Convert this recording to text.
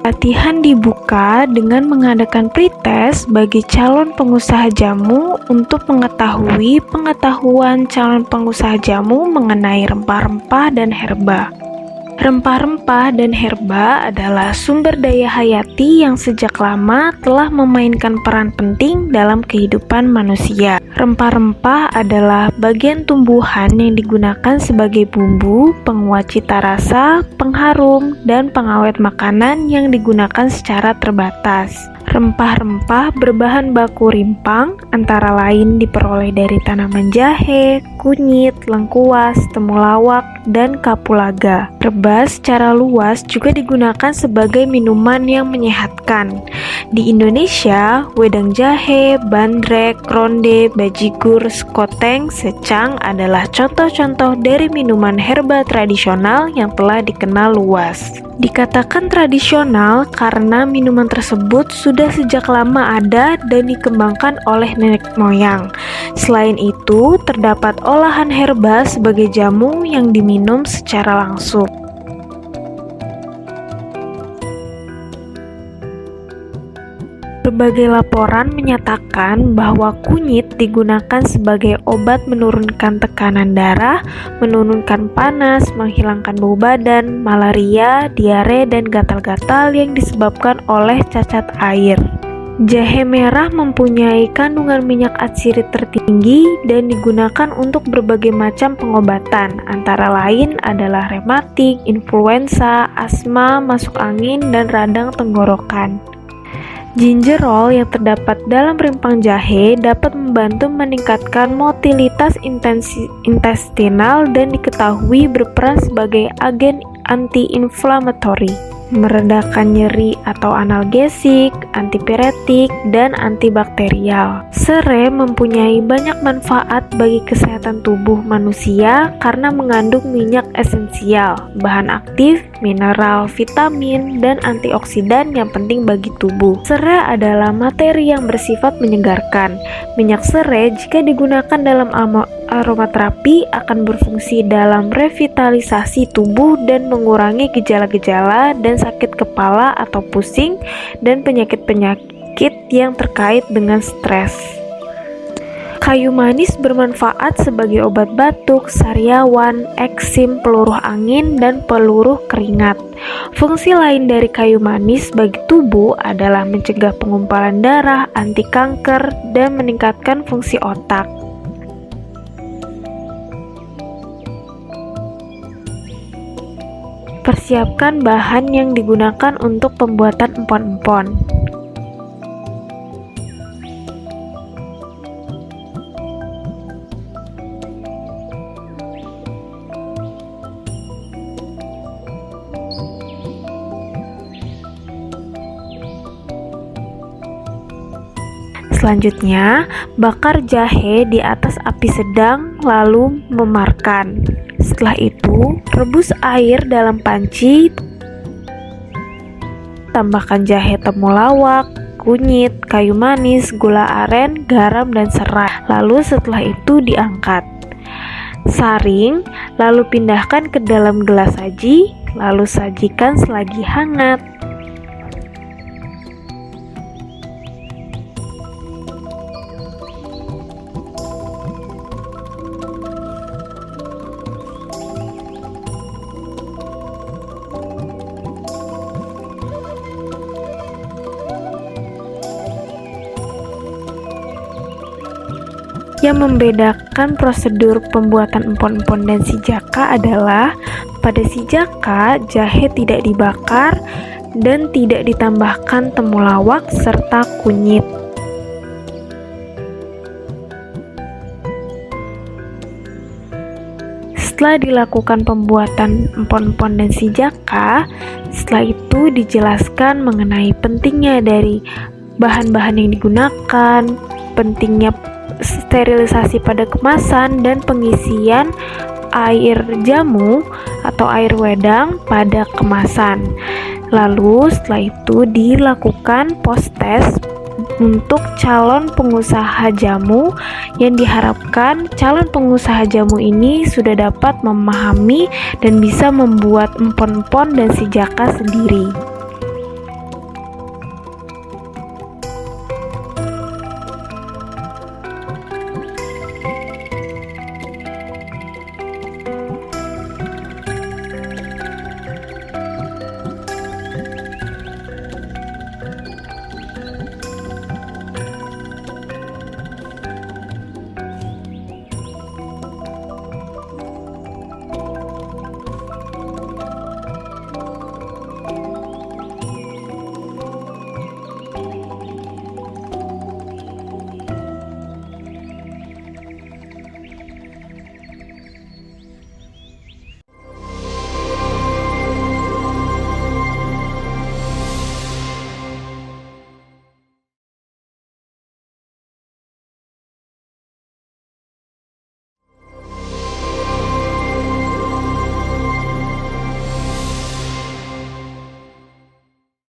Latihan dibuka dengan mengadakan pretest bagi calon pengusaha jamu untuk mengetahui pengetahuan calon pengusaha jamu mengenai rempah-rempah dan herba. Rempah-rempah dan herba adalah sumber daya hayati yang sejak lama telah memainkan peran penting dalam kehidupan manusia. Rempah-rempah adalah bagian tumbuhan yang digunakan sebagai bumbu, penguat cita rasa, pengharum, dan pengawet makanan yang digunakan secara terbatas. Rempah-rempah berbahan baku rimpang, antara lain diperoleh dari tanaman jahe, kunyit, lengkuas, temulawak, dan kapulaga. Herba secara luas juga digunakan sebagai minuman yang menyehatkan. Di Indonesia, wedang jahe, bandrek, ronde, bajigur, sekoteng, secang adalah contoh-contoh dari minuman herba tradisional yang telah dikenal luas. Dikatakan tradisional karena minuman tersebut sudah sejak lama ada dan dikembangkan oleh nenek moyang. Selain itu, terdapat olahan herba sebagai jamu yang diminum secara langsung. Berbagai laporan menyatakan bahwa kunyit digunakan sebagai obat menurunkan tekanan darah, menurunkan panas, menghilangkan bau badan, malaria, diare, dan gatal-gatal yang disebabkan oleh cacat air. Jahe merah mempunyai kandungan minyak atsirit tertinggi dan digunakan untuk berbagai macam pengobatan, antara lain adalah rematik, influenza, asma, masuk angin, dan radang tenggorokan. Gingerol yang terdapat dalam rimpang jahe dapat membantu meningkatkan motilitas intestinal dan diketahui berperan sebagai agen anti-inflamatori, meredakan nyeri atau analgesik, antipiretik, dan antibakterial. Serai mempunyai banyak manfaat bagi kesehatan tubuh manusia karena mengandung minyak esensial, bahan aktif, mineral, vitamin, dan antioksidan yang penting bagi tubuh. Serai adalah materi yang bersifat menyegarkan. Minyak serai jika digunakan dalam aromaterapi akan berfungsi dalam revitalisasi tubuh dan mengurangi gejala-gejala dan sakit kepala atau pusing dan penyakit-penyakit yang terkait dengan stres. Kayu manis bermanfaat sebagai obat batuk, sariawan, eksim, peluruh angin, dan peluruh keringat. Fungsi lain dari kayu manis bagi tubuh adalah mencegah pengumpulan darah, anti kanker, dan meningkatkan fungsi otak. Persiapkan bahan yang digunakan untuk pembuatan empon-empon. Selanjutnya, bakar jahe di atas api sedang lalu memarkan. Setelah itu, rebus air dalam panci. Tambahkan jahe temulawak, kunyit, kayu manis, gula aren, garam, dan serai. Lalu setelah itu diangkat. Saring, lalu pindahkan ke dalam gelas saji, lalu sajikan selagi hangat. Yang membedakan prosedur pembuatan empon-empon dan sijaka adalah pada sijaka jahe tidak dibakar dan tidak ditambahkan temulawak serta kunyit. Setelah dilakukan pembuatan empon-empon dan sijaka, setelah itu dijelaskan mengenai pentingnya dari bahan-bahan yang digunakan, pentingnya sterilisasi pada kemasan, dan pengisian air jamu atau air wedang pada kemasan. Lalu setelah itu dilakukan post-test untuk calon pengusaha jamu yang diharapkan calon pengusaha jamu ini sudah dapat memahami dan bisa membuat empon-empon dan sijaka sendiri.